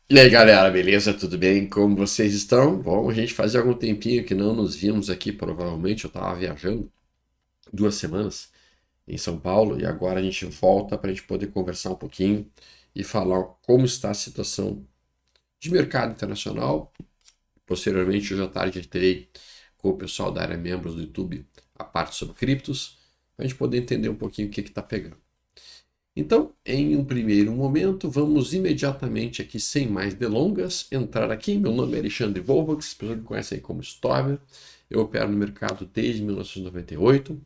E aí galera, beleza? Tudo bem? Como vocês estão? Bom, a gente fazia algum tempinho que não nos vimos aqui, provavelmente eu estava viajando 2 semanas em São Paulo e agora a gente volta para a gente poder conversar um pouquinho e falar como está a situação de mercado internacional. Posteriormente, hoje à tarde, eu terei com o pessoal da área membros do YouTube a parte sobre criptos, para a gente poder entender um pouquinho o que está pegando. Então, em um primeiro momento, vamos imediatamente aqui, sem mais delongas, entrar aqui. Meu nome é Alexandre Volvox, pessoas me conhecem como Stover. Eu opero no mercado desde 1998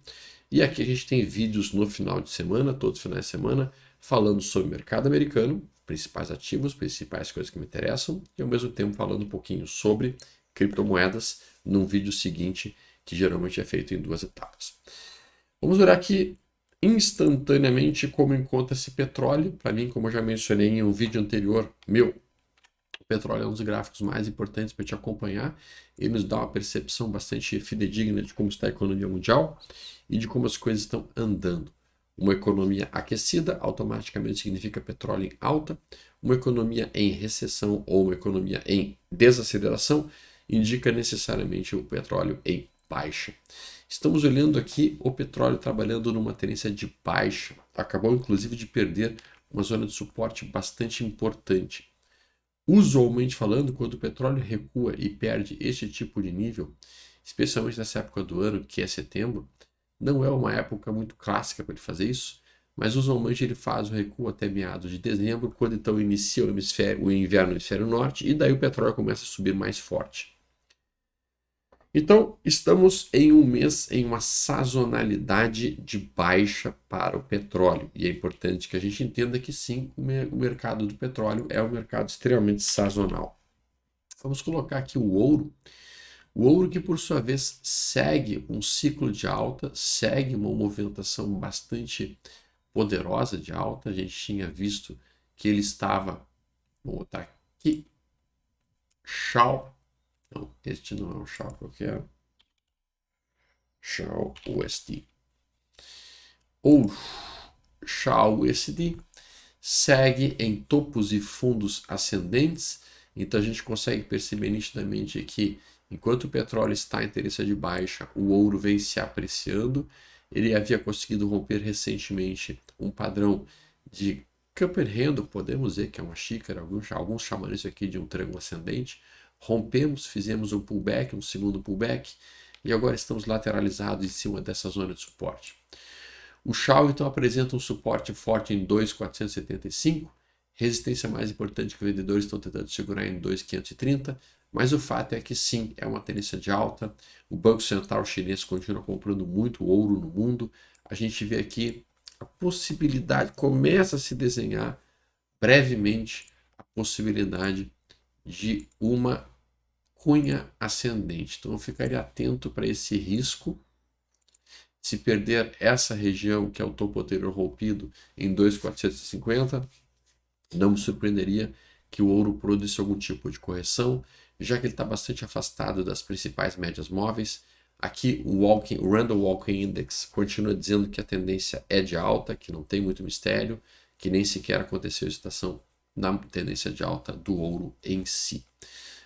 e aqui a gente tem vídeos no final de semana, todos os finais de semana, falando sobre o mercado americano, principais ativos, principais coisas que me interessam e ao mesmo tempo falando um pouquinho sobre criptomoedas num vídeo seguinte, que geralmente é feito em 2 etapas. Vamos olhar aqui instantaneamente como encontra-se petróleo. Para mim, como eu já mencionei em um vídeo anterior meu, o petróleo é um dos gráficos mais importantes para te acompanhar. Ele nos dá uma percepção bastante fidedigna de como está a economia mundial e de como as coisas estão andando. Uma economia aquecida automaticamente significa petróleo em alta. Uma economia em recessão ou uma economia em desaceleração indica necessariamente o petróleo em baixa. Estamos olhando aqui o petróleo trabalhando numa tendência de baixa. Acabou inclusive de perder uma zona de suporte bastante importante. Usualmente falando, quando o petróleo recua e perde este tipo de nível, especialmente nessa época do ano, que é setembro, não é uma época muito clássica para ele fazer isso, mas usualmente ele faz o recuo até meados de dezembro, quando então inicia o inverno no hemisfério norte, e daí o petróleo começa a subir mais forte. Então, estamos em um mês em uma sazonalidade de baixa para o petróleo. E é importante que a gente entenda que sim, o mercado do petróleo é um mercado extremamente sazonal. Vamos colocar aqui o ouro. O ouro que, por sua vez, segue um ciclo de alta, segue uma movimentação bastante poderosa de alta. A gente tinha visto que ele estava, vou botar aqui, Shao. Não, este não é um Shao que eu quero. Shao USD. Ou Shao USD segue em topos e fundos ascendentes. Então a gente consegue perceber nitidamente que enquanto o petróleo está em tendência de baixa, o ouro vem se apreciando. Ele havia conseguido romper recentemente um padrão de cup and handle, podemos dizer que é uma xícara, alguns chamam isso aqui de um triângulo ascendente. Rompemos, fizemos um pullback, um segundo pullback, e agora estamos lateralizados em cima dessa zona de suporte. O Shao então apresenta um suporte forte em 2.475, resistência mais importante que os vendedores estão tentando segurar em 2.530, mas o fato é que sim, é uma tendência de alta. O Banco Central chinês continua comprando muito ouro no mundo. A gente vê aqui a possibilidade, começa a se desenhar brevemente a possibilidade de uma cunha ascendente. Então eu ficaria atento para esse risco. Se perder essa região, que é o topo anterior rompido, em 2.450, não me surpreenderia que o ouro produzisse algum tipo de correção, já que ele está bastante afastado das principais médias móveis. Aqui o Randall Walking Index continua dizendo que a tendência é de alta, que não tem muito mistério, que nem sequer aconteceu excitação na tendência de alta do ouro em si.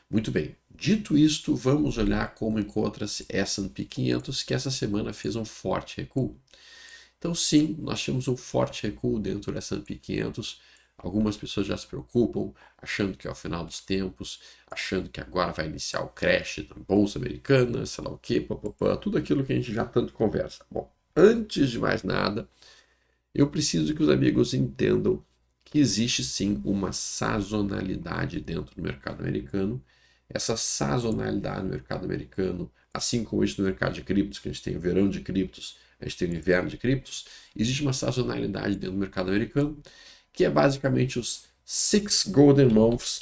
Muito bem, dito isto, vamos olhar como encontra-se S&P 500, que essa semana fez um forte recuo. Então sim, nós tivemos um forte recuo dentro do S&P 500. Algumas pessoas já se preocupam, achando que é o final dos tempos, achando que agora vai iniciar o crash da Bolsa Americana, sei lá o quê, papapá, tudo aquilo que a gente já tanto conversa. Bom, antes de mais nada, eu preciso que os amigos entendam que existe sim uma sazonalidade dentro do mercado americano. Essa sazonalidade no mercado americano, assim como isso no mercado de criptos, que a gente tem o verão de criptos, a gente tem o inverno de criptos, existe uma sazonalidade dentro do mercado americano, que é basicamente os Six Golden Months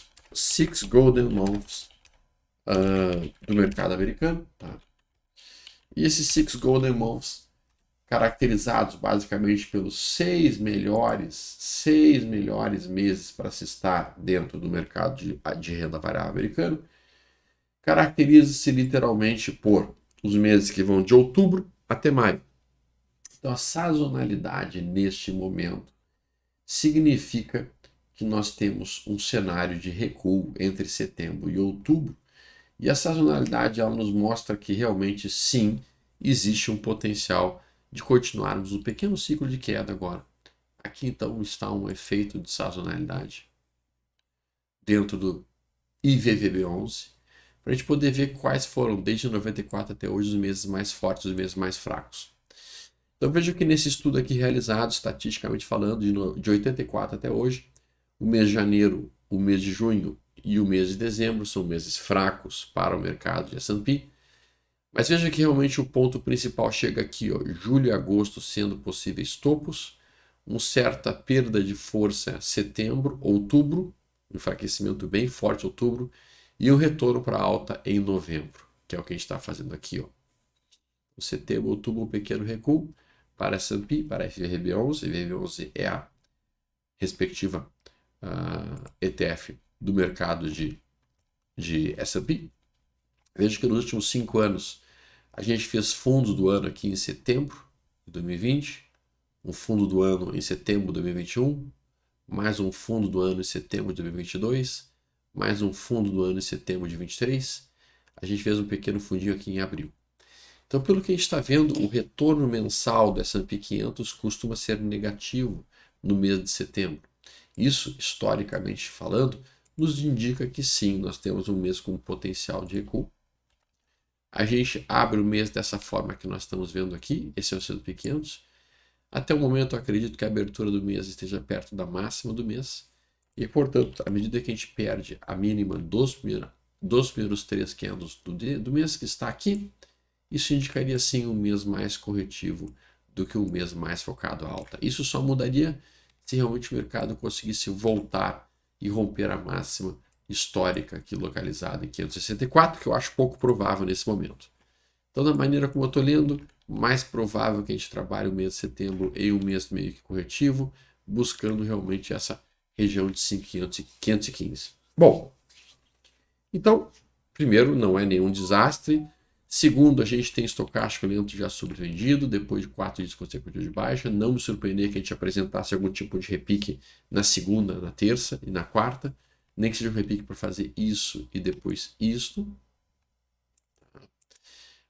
do mercado americano. Tá? E esses Six Golden Months caracterizados basicamente pelos seis melhores meses para se estar dentro do mercado de renda variável americano, caracteriza-se literalmente por os meses que vão de outubro até maio. Então, a sazonalidade neste momento significa que nós temos um cenário de recuo entre setembro e outubro, e a sazonalidade ela nos mostra que realmente sim, existe um potencial de continuarmos um pequeno ciclo de queda agora. Aqui então está um efeito de sazonalidade dentro do IVVB11, para a gente poder ver quais foram, desde 94 até hoje, os meses mais fortes e os meses mais fracos. Então veja que nesse estudo aqui realizado, estatisticamente falando, de 84 até hoje, o mês de janeiro, o mês de junho e o mês de dezembro são meses fracos para o mercado de S&P. Mas veja que realmente o ponto principal chega aqui, ó, julho e agosto sendo possíveis topos, uma certa perda de força setembro, outubro, um enfraquecimento bem forte em outubro, e um retorno para alta em novembro, que é o que a gente está fazendo aqui. Ó. O setembro, outubro, um pequeno recuo para S&P, para FVB11. FVB11 é a respectiva ETF do mercado de S&P. Veja que nos últimos 5 anos a gente fez fundos do ano aqui em setembro de 2020, um fundo do ano em setembro de 2021, mais um fundo do ano em setembro de 2022, mais um fundo do ano em setembro de 2023. A gente fez um pequeno fundinho aqui em abril. Então, pelo que a gente está vendo, o retorno mensal do S&P 500 costuma ser negativo no mês de setembro. Isso, historicamente falando, nos indica que sim, nós temos um mês com potencial de recuo. A gente abre o mês dessa forma que nós estamos vendo aqui, esse é o S&P 500. Até o momento, eu acredito que a abertura do mês esteja perto da máxima do mês. E, portanto, à medida que a gente perde a mínima dos primeiros 3 candles do mês que está aqui, isso indicaria sim um mês mais corretivo do que um mês mais focado à alta. Isso só mudaria se realmente o mercado conseguisse voltar e romper a máxima histórica aqui localizada em 564, que eu acho pouco provável nesse momento. Então, da maneira como eu estou lendo, mais provável que a gente trabalhe o mês de setembro em um mês meio que corretivo, buscando realmente essa região de 515. Bom, então, primeiro, não é nenhum desastre. Segundo, a gente tem estocástico lento já sobrevendido, depois de 4 dias consecutivos de baixa. Não me surpreender que a gente apresentasse algum tipo de repique na segunda, na terça e na quarta. Nem que seja um repique para fazer isso e depois isto.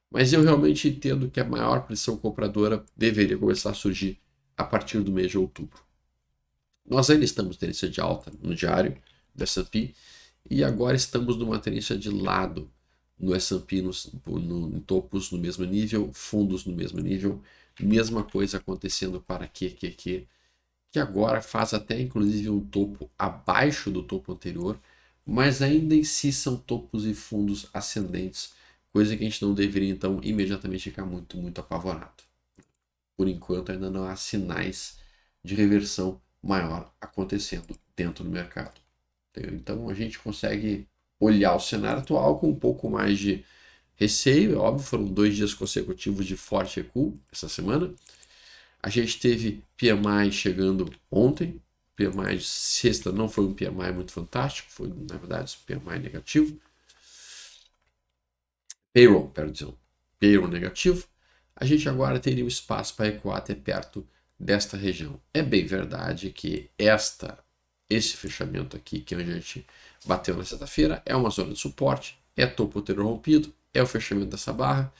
Mas eu realmente entendo que a maior pressão compradora deveria começar a surgir a partir do mês de outubro. Nós ainda estamos tendência de alta no diário do S&P e agora estamos numa tendência de lado no S&P, em topos no mesmo nível, fundos no mesmo nível, mesma coisa acontecendo para QQQ, que agora faz até inclusive um topo abaixo do topo anterior, mas ainda em si são topos e fundos ascendentes, coisa que a gente não deveria então imediatamente ficar muito apavorado. Por enquanto ainda não há sinais de reversão maior acontecendo dentro do mercado. Então a gente consegue olhar o cenário atual com um pouco mais de receio. É óbvio, foram 2 dias consecutivos de forte recuo essa semana. A gente teve PMI chegando ontem. PMI de sexta não foi um PMI muito fantástico, foi na verdade um PMI negativo. Payroll negativo. A gente agora teria um espaço para recuar até perto desta região. É bem verdade que esse fechamento aqui, que é onde a gente bateu na sexta-feira, é uma zona de suporte, é topo anterior rompido, é o fechamento dessa barra.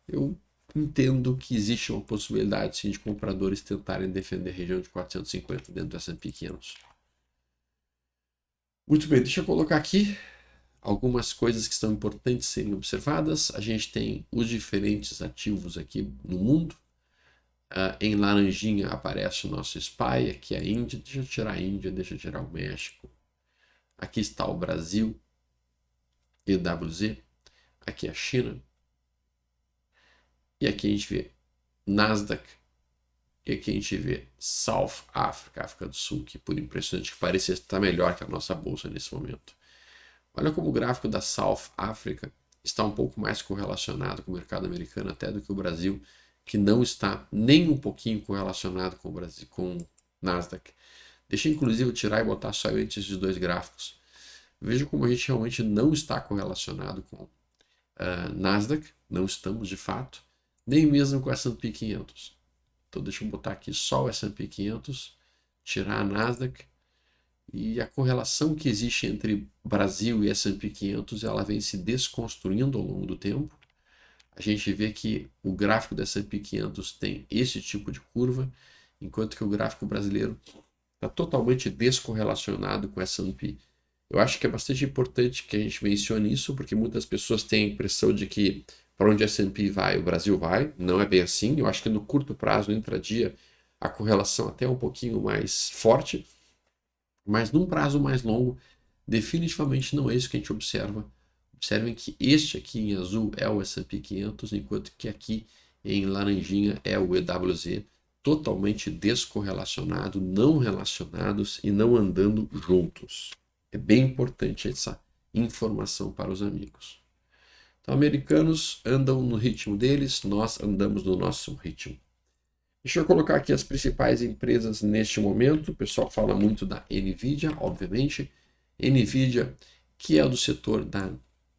Eu entendo que existe uma possibilidade sim de compradores tentarem defender a região de 450 dentro do S&P 500. Muito bem, deixa eu colocar aqui algumas coisas que são importantes serem observadas. A gente tem os diferentes ativos aqui no mundo. Em laranjinha aparece o nosso SPY, aqui é a Índia. Deixa eu tirar a Índia, deixa eu tirar o México. Aqui está o Brasil, EWZ. Aqui é a China. E aqui a gente vê Nasdaq. E aqui a gente vê South Africa, África do Sul, que por impressionante que pareça está melhor que a nossa bolsa nesse momento. Olha como o gráfico da South Africa está um pouco mais correlacionado com o mercado americano até do que o Brasil, que não está nem um pouquinho correlacionado com o Brasil, com o Nasdaq. Deixa eu inclusive tirar e botar só entre esses 2 gráficos. Veja como a gente realmente não está correlacionado com Nasdaq, não estamos de fato, nem mesmo com o S&P 500. Então deixa eu botar aqui só o S&P 500, tirar a Nasdaq E a correlação que existe entre Brasil e S&P 500, ela vem se desconstruindo ao longo do tempo. A gente vê que o gráfico do S&P 500 tem esse tipo de curva, enquanto que o gráfico brasileiro está totalmente descorrelacionado com o S&P. Eu acho que é bastante importante que a gente mencione isso, porque muitas pessoas têm a impressão de que para onde o S&P vai, o Brasil vai. Não é bem assim. Eu acho que no curto prazo, no intradia, a correlação até é um pouquinho mais forte, mas num prazo mais longo, definitivamente não é isso que a gente observa. Observem que este aqui em azul é o S&P 500, enquanto que aqui em laranjinha é o EWZ, totalmente descorrelacionado, não relacionados e não andando juntos. É bem importante essa informação para os amigos. Então, americanos andam no ritmo deles, nós andamos no nosso ritmo. Deixa eu colocar aqui as principais empresas neste momento. O pessoal fala muito da NVIDIA, obviamente. NVIDIA, que é do setor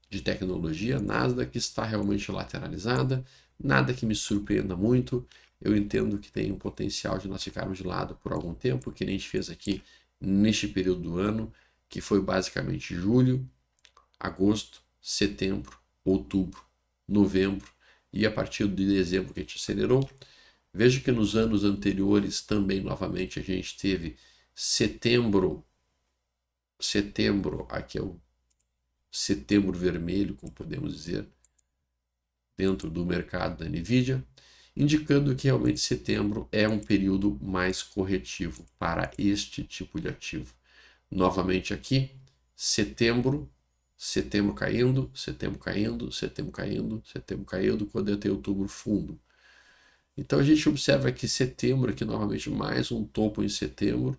de tecnologia, Nasdaq, que está realmente lateralizada. Nada que me surpreenda muito. Eu entendo que tem um potencial de nós ficarmos de lado por algum tempo, que nem a gente fez aqui neste período do ano, que foi basicamente julho, agosto, setembro, outubro, novembro, e a partir de dezembro que a gente acelerou. Veja que nos anos anteriores também, novamente, a gente teve setembro, aqui é o setembro vermelho, como podemos dizer, dentro do mercado da NVIDIA, indicando que realmente setembro é um período mais corretivo para este tipo de ativo. Novamente aqui, setembro caindo, setembro caindo, setembro caindo, setembro caindo, quando eu tenho outubro fundo. Então a gente observa aqui setembro, aqui novamente mais um topo em setembro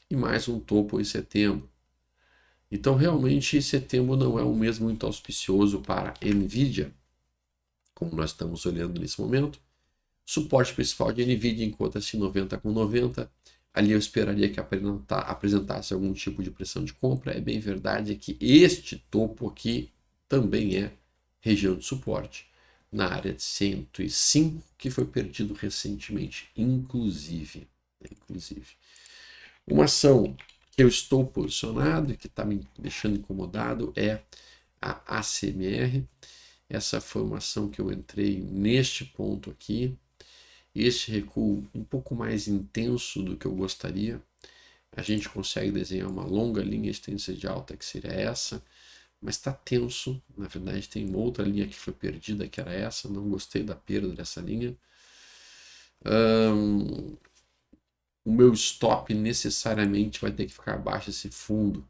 e mais um topo em setembro. Então realmente setembro não é um mês muito auspicioso para NVIDIA, como nós estamos olhando nesse momento. Suporte principal de NVIDIA encontra-se 90 com 90. Ali eu esperaria que apresentasse algum tipo de pressão de compra. É bem verdade que este topo aqui também é região de suporte na área de 105, que foi perdido recentemente, inclusive. Uma ação que eu estou posicionado e que está me deixando incomodado é a ACMR. Essa foi uma ação que eu entrei neste ponto aqui. Este recuo um pouco mais intenso do que eu gostaria. A gente consegue desenhar uma longa linha de tendência de alta, que seria essa, mas está tenso. Na verdade, tem uma outra linha que foi perdida, que era essa. Não gostei da perda dessa linha. O meu stop necessariamente vai ter que ficar abaixo desse fundo.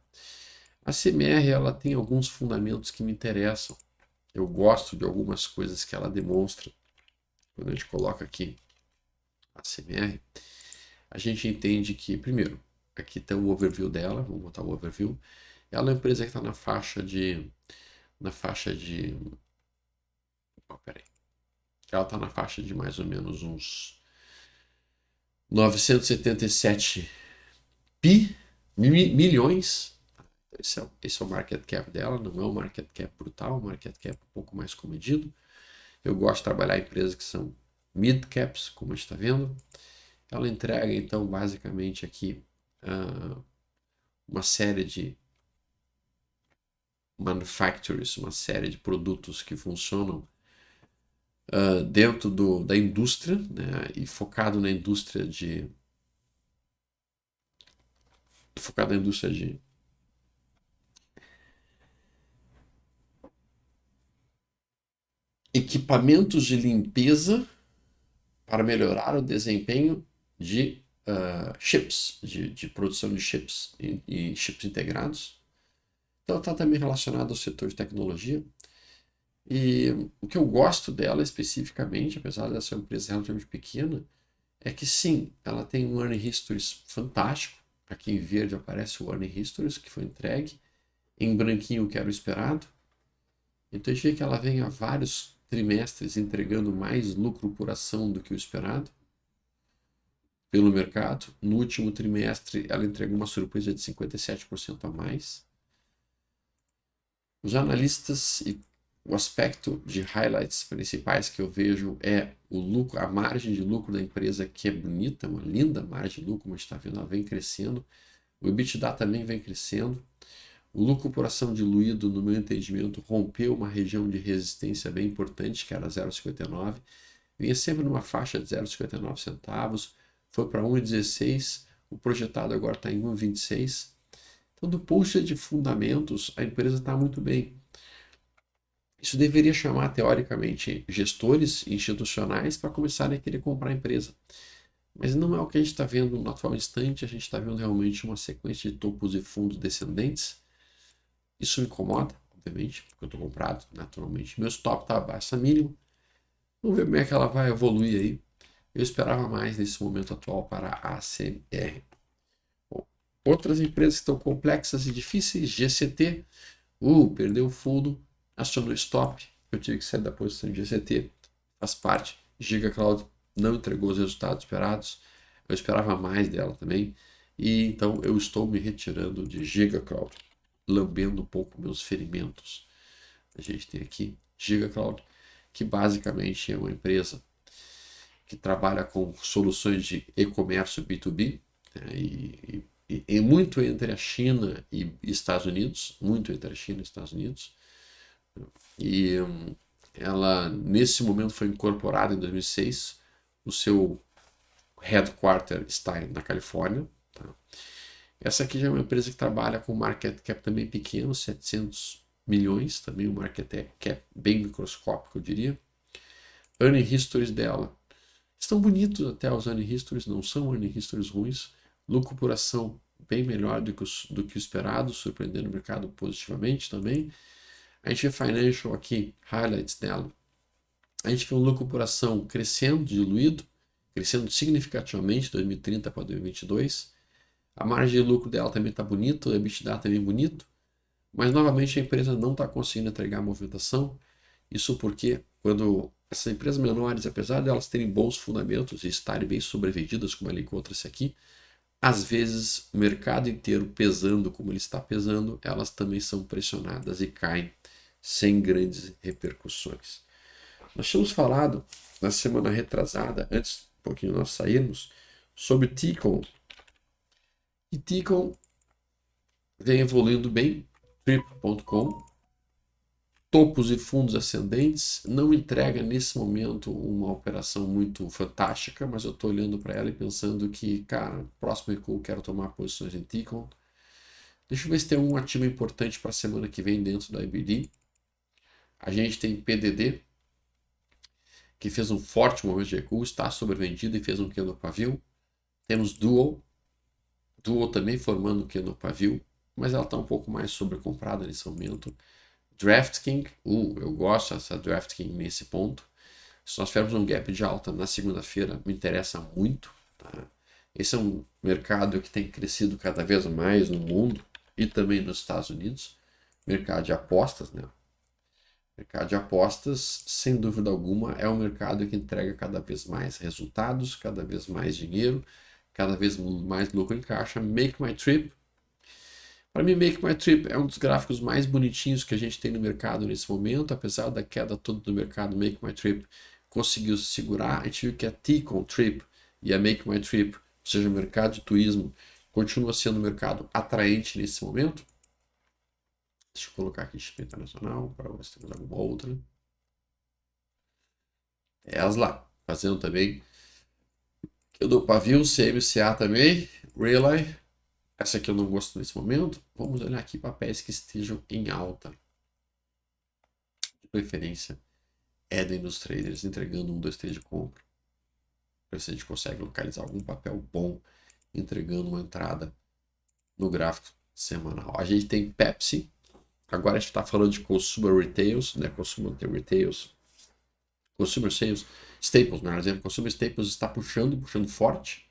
A CMR ela tem alguns fundamentos que me interessam. Eu gosto de algumas coisas que ela demonstra. Quando a gente coloca aqui a CMR, a gente entende que, primeiro, aqui está o overview dela, vamos botar o overview. Ela é uma empresa que está na faixa de. Ela está na faixa de mais ou menos uns 977 milhões. Esse é o market cap dela, não é um market cap brutal, um market cap um pouco mais comedido. Eu gosto de trabalhar em empresas que são mid caps, como a gente está vendo. Ela entrega, então, basicamente aqui uma série de manufacturers, uma série de produtos que funcionam dentro da indústria, né, e focado na indústria de equipamentos de limpeza para melhorar o desempenho de chips, de produção de chips e chips integrados. Então está também relacionado ao setor de tecnologia. E o que eu gosto dela especificamente, apesar de ser uma empresa relativamente pequena, é que sim, ela tem um earning histories fantástico. Aqui em verde aparece o earning histories que foi entregue, em branquinho que era o esperado. Então a gente vê que ela vem há vários trimestres entregando mais lucro por ação do que o esperado pelo mercado. No último trimestre ela entregou uma surpresa de 57% a mais. Os analistas e o aspecto de highlights principais que eu vejo é o lucro, a margem de lucro da empresa, que é bonita, uma linda margem de lucro, como a gente está vendo, ela vem crescendo. O EBITDA também vem crescendo. O lucro por ação diluído, no meu entendimento, rompeu uma região de resistência bem importante, que era 0,59. Vinha sempre numa faixa de 0,59 centavos, foi para 1,16, o projetado agora está em 1,26. Então, do ponto de vista de fundamentos, a empresa está muito bem. Isso deveria chamar, teoricamente, gestores institucionais para começarem a querer comprar a empresa. Mas não é o que a gente está vendo no atual instante, a gente está vendo realmente uma sequência de topos e fundos descendentes. Isso me incomoda, obviamente, porque eu estou comprado, naturalmente. Meu stop está abaixo da mínima. Vamos ver como é que ela vai evoluir aí. Eu esperava mais nesse momento atual para a ACMR. Bom, outras empresas que estão complexas e difíceis, GCT, perdeu o fundo, acionou stop, eu tive que sair da posição de GCT, faz parte. GigaCloud não entregou os resultados esperados, eu esperava mais dela também, e então eu estou me retirando de GigaCloud, lambendo um pouco meus ferimentos. A gente tem aqui GigaCloud, que basicamente é uma empresa que trabalha com soluções de e-comércio B2B, né, e muito entre a China e Estados Unidos, muito entre a China e Estados Unidos. E ela, nesse momento, foi incorporada em 2006. O seu headquarter está na Califórnia. Tá? Essa aqui já é uma empresa que trabalha com market cap também pequeno, 700 milhões, também um market cap bem microscópico, eu diria. Earning histories dela estão bonitos até os earning histories, não são earning histories ruins. Lucro por ação bem melhor do que o esperado, surpreendendo o mercado positivamente também. A gente vê financial aqui, highlights dela. A gente vê um lucro por ação crescendo, diluído, crescendo significativamente de 2030 para 2022. A margem de lucro dela também está bonita, o EBITDA também é bonito, mas novamente a empresa não está conseguindo entregar a movimentação. Isso porque quando essas empresas menores, apesar de elas terem bons fundamentos e estarem bem sobrevendidas, como ela encontra-se aqui, às vezes o mercado inteiro pesando como ele está pesando, elas também são pressionadas e caem sem grandes repercussões. Nós tínhamos falado na semana retrasada, antes um pouquinho nós sairmos, sobre Ticon. E Ticon vem evoluindo bem, trip.com, topos e fundos ascendentes, não entrega nesse momento uma operação muito fantástica, mas eu estou olhando para ela e pensando que, cara, próximo recuo quero tomar posições em Ticon. Deixa eu ver se tem um ativo importante para a semana que vem dentro da IBD. A gente tem PDD, que fez um forte movimento de recuo, está sobrevendido e fez um candle pavio. Temos Duo também formando um candle pavio, mas ela está um pouco mais sobrecomprada nesse momento. DraftKings, eu gosto dessa DraftKings nesse ponto. Se nós tivermos um gap de alta na segunda-feira, me interessa muito. Tá? Esse é um mercado que tem crescido cada vez mais no mundo e também nos Estados Unidos. Mercado de apostas, né? Mercado de apostas, sem dúvida alguma, é um mercado que entrega cada vez mais resultados, cada vez mais dinheiro, cada vez mais lucro em caixa. Make My Trip. Para mim, Make My Trip é um dos gráficos mais bonitinhos que a gente tem no mercado nesse momento. Apesar da queda toda do mercado, Make My Trip conseguiu se segurar. A gente viu que a Ticon Trip e a Make My Trip, ou seja, o mercado de turismo, continua sendo um mercado atraente nesse momento. Deixa eu colocar aqui XP Internacional para ver se temos alguma outra. Tesla, fazendo também. Eu dou pavio, CMCA também. Relay. Essa aqui eu não gosto nesse momento. Vamos olhar aqui papéis que estejam em alta. De preferência, Eden dos traders entregando 1, 2, 3 de compra. Para ver se a gente consegue localizar algum papel bom entregando uma entrada no gráfico semanal. A gente tem Pepsi. Agora a gente está falando de Consumer Retails, né? Consumer Retails. Consumer Sales, Staples, melhor dizendo, Consumer Staples está puxando forte.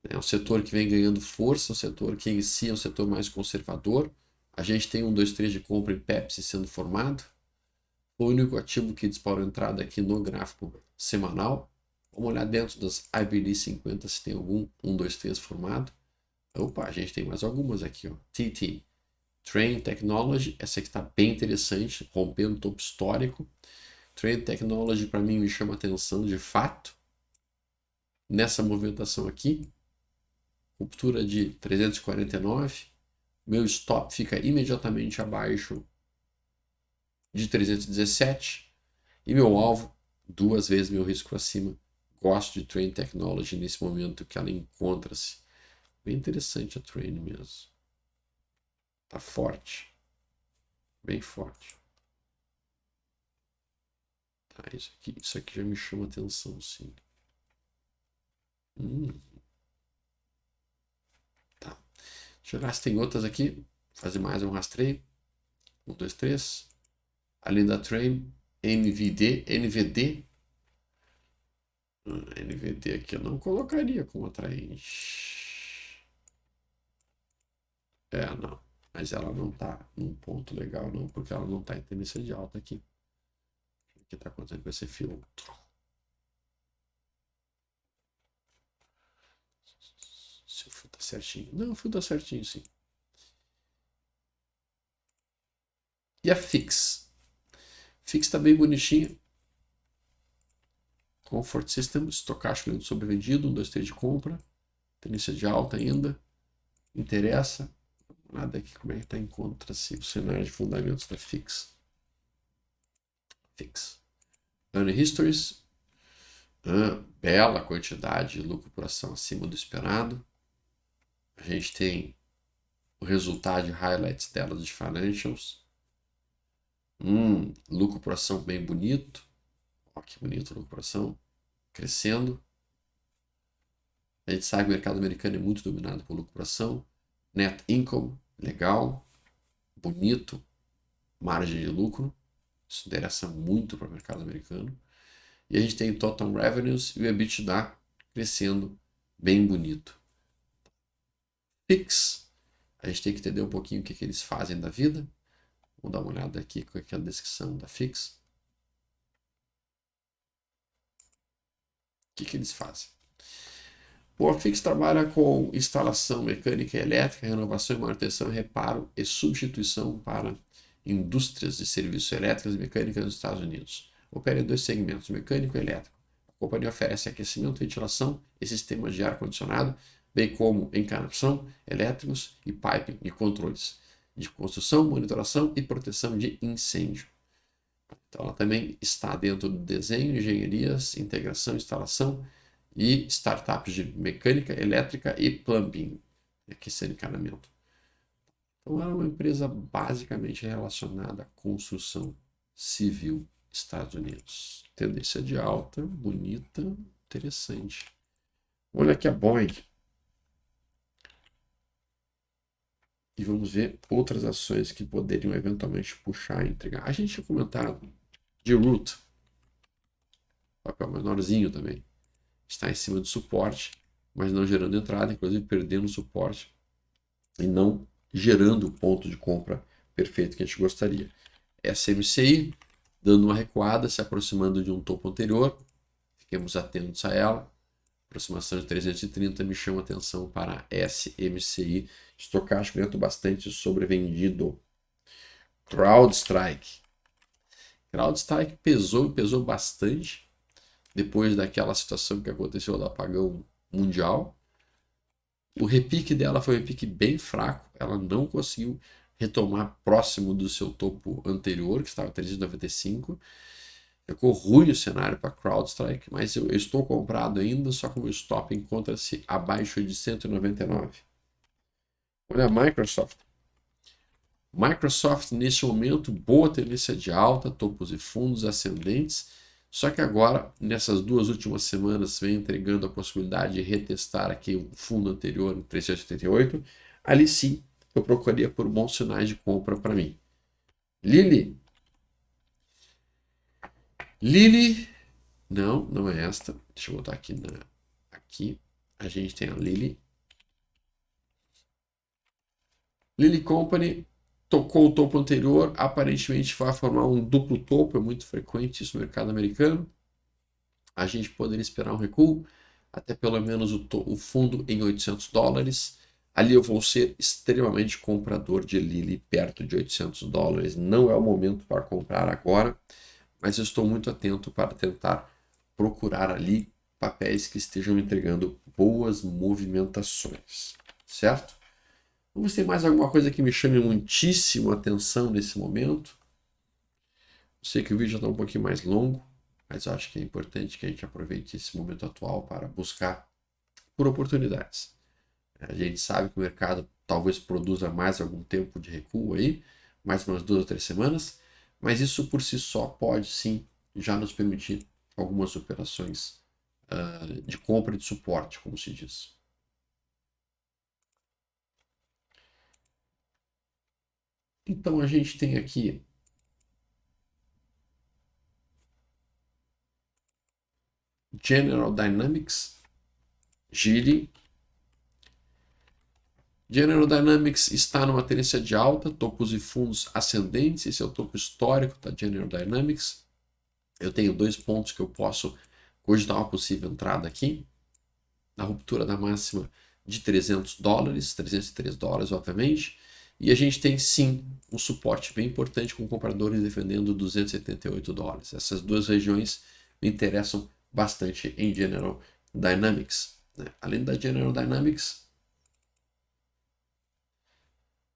É um setor que vem ganhando força, um setor que em si é um setor mais conservador. A gente tem 1, 2, 3 de compra em Pepsi sendo formado. O único ativo que disparou entrada aqui no gráfico semanal. Vamos olhar dentro das IBD 50 se tem algum 1, 2, 3 formado. Opa, a gente tem mais algumas aqui, ó. TT, Trane Technology, essa aqui está bem interessante, rompendo o topo histórico. Trade Technology para mim me chama atenção de fato nessa movimentação aqui. ruptura de 349, meu stop fica imediatamente abaixo de 317 e meu alvo 2 vezes meu risco acima. Gosto de Trend Technology nesse momento que ela encontra-se. Bem interessante a Trend mesmo. Tá forte. Bem forte. Tá, isso aqui já me chama atenção, sim. Tá. Deixa eu ver se tem outras aqui. Fazer mais um rastreio. 1, 2, 3. Além da Trend, NVD. NVD aqui eu não colocaria como atraente. Não. Mas ela não tá num ponto legal, não, porque ela não tá em tendência de alta aqui. O que tá acontecendo com esse filtro? Se o fio tá certinho. Não, o fio tá certinho, sim. E a Fix? Fix tá bem bonitinho. Comfort System, estocástico lento sobrevendido, 1, 2, 3 de compra. Tendência de alta ainda. Interessa. Nada aqui como é que tá encontra-se o cenário de fundamentos da Fix. Fix. Earning Histories. Bela quantidade de lucro por ação acima do esperado. A gente tem o resultado de highlights dela de financials. Lucro por ação bem bonito. Ó, que bonito o lucro por ação. Crescendo. A gente sabe que o mercado americano é muito dominado por lucro por ação. Net income, legal. Bonito. Margem de lucro. Isso interessa muito para o mercado americano. E a gente tem total revenues e o EBITDA crescendo bem bonito. Fix, a gente tem que entender um pouquinho o que eles fazem da vida. Vamos dar uma olhada aqui com aquela descrição da Fix. O que eles fazem? A Fix trabalha com instalação mecânica e elétrica, renovação e manutenção, reparo e substituição para indústrias de serviços elétricos e mecânicas nos Estados Unidos. Opera em 2 segmentos, mecânico e elétrico. A companhia oferece aquecimento, ventilação e sistemas de ar-condicionado, bem como encanação, elétricos e piping e controles de construção, monitoração e proteção de incêndio. Então, ela também está dentro do desenho, engenharias, integração, instalação e startups de mecânica, elétrica e plumbing, aquecimento e encanamento. Então, ela é uma empresa basicamente relacionada à construção civil Estados Unidos. Tendência de alta, bonita, interessante. Olha aqui a Boeing. E vamos ver outras ações que poderiam eventualmente puxar e entregar. A gente tinha comentado de Root, papel menorzinho também. Está em cima do suporte, mas não gerando entrada, inclusive perdendo suporte e não gerando o ponto de compra perfeito que a gente gostaria. SMCI dando uma recuada, se aproximando de um topo anterior. Fiquemos atentos a ela. Aproximação de 330 me chama atenção para SMCI. Estocástico lento bastante sobrevendido. CrowdStrike. CrowdStrike pesou bastante depois daquela situação que aconteceu do apagão mundial. O repique dela foi um repique bem fraco. Ela não conseguiu retomar próximo do seu topo anterior, que estava 395. Ficou ruim o cenário para CrowdStrike, mas eu estou comprado ainda, só que o meu stop encontra-se abaixo de 199. Olha a Microsoft. Microsoft, nesse momento, boa tendência de alta, topos e fundos ascendentes, só que agora, nessas 2 últimas semanas, vem entregando a possibilidade de retestar aqui o fundo anterior, 388. Ali sim, eu procuraria por bons sinais de compra para mim. Lilly, não é esta. Deixa eu botar aqui. Aqui a gente tem a Lilly. Lilly Company tocou o topo anterior, aparentemente vai formar um duplo topo, é muito frequente isso no mercado americano. A gente poderia esperar um recuo, até pelo menos o fundo em $800. Ali eu vou ser extremamente comprador de Lilly perto de $800. Não é o momento para comprar agora, mas eu estou muito atento para tentar procurar ali papéis que estejam entregando boas movimentações, certo? Vamos ter mais alguma coisa que me chame muitíssimo a atenção nesse momento. Sei que o vídeo já está um pouquinho mais longo, mas eu acho que é importante que a gente aproveite esse momento atual para buscar por oportunidades. A gente sabe que o mercado talvez produza mais algum tempo de recuo aí, mais umas 2 ou 3 semanas, mas isso por si só pode sim já nos permitir algumas operações de compra e de suporte, como se diz. Então a gente tem aqui General Dynamics, gire. General Dynamics está numa tendência de alta, topos e fundos ascendentes, esse é o topo histórico da General Dynamics. Eu tenho 2 pontos que eu posso cogitar uma possível entrada aqui. Na ruptura da máxima de $300, 303 dólares, obviamente. E a gente tem sim um suporte bem importante com compradores defendendo 278 dólares. Essas duas regiões me interessam bastante em General Dynamics, né? Além da General Dynamics,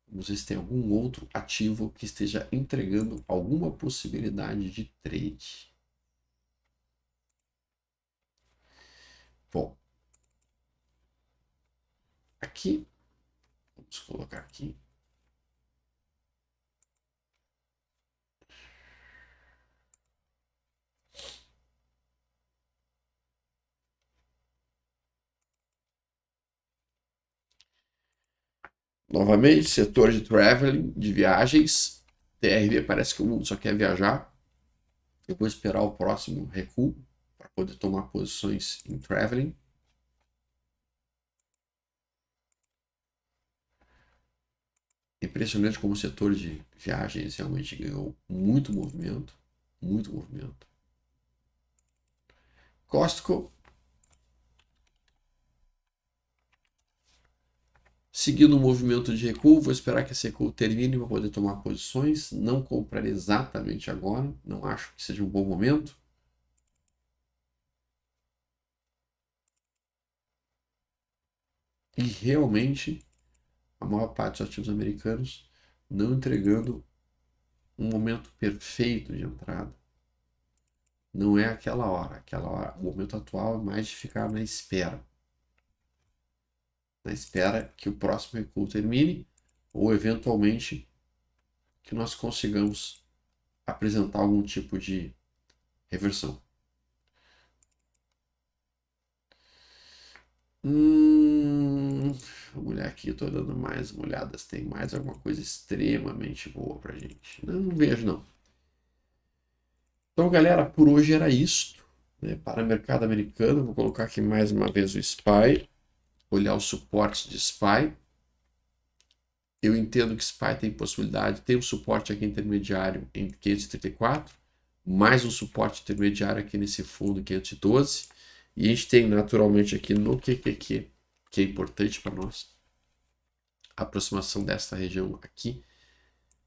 vamos ver se tem algum outro ativo que esteja entregando alguma possibilidade de trade. Bom, aqui, vamos colocar aqui. Novamente, setor de traveling, de viagens. TRV parece que o mundo só quer viajar. Eu vou esperar o próximo recuo para poder tomar posições em traveling. Impressionante como o setor de viagens realmente ganhou muito movimento. Muito movimento. Costco. Seguindo o movimento de recuo, vou esperar que esse recuo termine para poder tomar posições. Não comprar exatamente agora. Não acho que seja um bom momento. E realmente, a maior parte dos ativos americanos não entregando um momento perfeito de entrada. Não é aquela hora. Aquela hora, o momento atual é mais de ficar na espera. Na espera que o próximo recuo termine ou, eventualmente, que nós consigamos apresentar algum tipo de reversão. Vamos olhar aqui, estou dando mais uma olhada se tem mais alguma coisa extremamente boa pra gente. Não vejo, não. Então, galera, por hoje era isso, né? Para o mercado americano, vou colocar aqui mais uma vez o SPY, olhar os suportes de SPY. Eu entendo que SPY tem possibilidade, tem um suporte aqui intermediário em 534, mais um suporte intermediário aqui nesse fundo 512, e a gente tem naturalmente aqui no QQQ, que é importante para nós, a aproximação dessa região aqui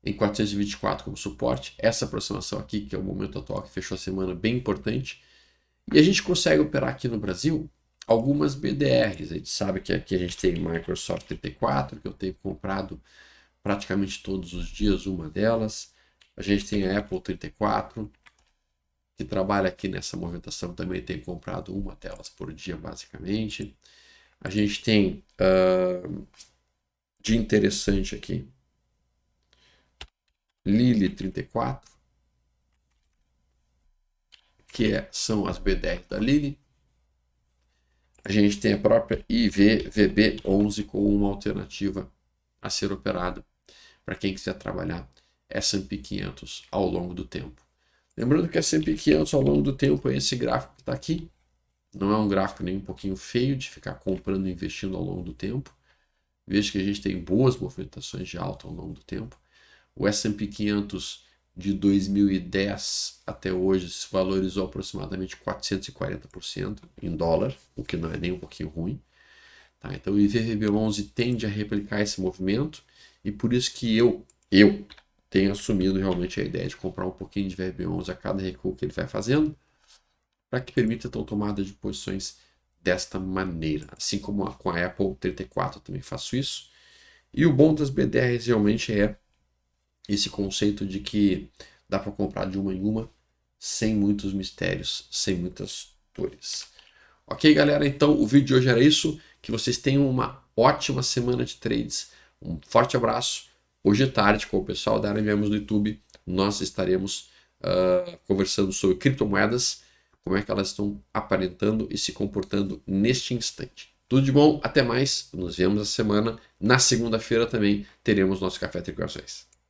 em 424 como suporte, essa aproximação aqui, que é o momento atual que fechou a semana, bem importante, e a gente consegue operar aqui no Brasil algumas BDRs. A gente sabe que aqui a gente tem Microsoft 34, que eu tenho comprado praticamente todos os dias uma delas. A gente tem a Apple 34, que trabalha aqui nessa movimentação, também tem comprado uma delas por dia, basicamente. A gente tem de interessante aqui, Lily 34, que são as BDR da Lily. A gente tem a própria IVVB11 com uma alternativa a ser operada para quem quiser trabalhar S&P 500 ao longo do tempo. Lembrando que S&P 500 ao longo do tempo é esse gráfico que está aqui. Não é um gráfico nem um pouquinho feio de ficar comprando e investindo ao longo do tempo. Veja que a gente tem boas movimentações de alta ao longo do tempo. O S&P 500 de 2010 até hoje se valorizou aproximadamente 440% em dólar, o que não é nem um pouquinho ruim. Tá? Então o IVVB11 tende a replicar esse movimento e por isso que eu tenho assumido realmente a ideia de comprar um pouquinho de IVVB11 a cada recuo que ele vai fazendo, para que permita então tomada de posições desta maneira. Assim como com a Apple 34 eu também faço isso. E o bom das BDRs realmente é esse conceito de que dá para comprar de uma em uma, sem muitos mistérios, sem muitas dores. Ok, galera? Então o vídeo de hoje era isso. Que vocês tenham uma ótima semana de trades. Um forte abraço. Hoje à tarde, com o pessoal da RMMs do YouTube, nós estaremos conversando sobre criptomoedas, como é que elas estão aparentando e se comportando neste instante. Tudo de bom, até mais. Nos vemos a semana. Na segunda-feira também teremos nosso Café Tricorações.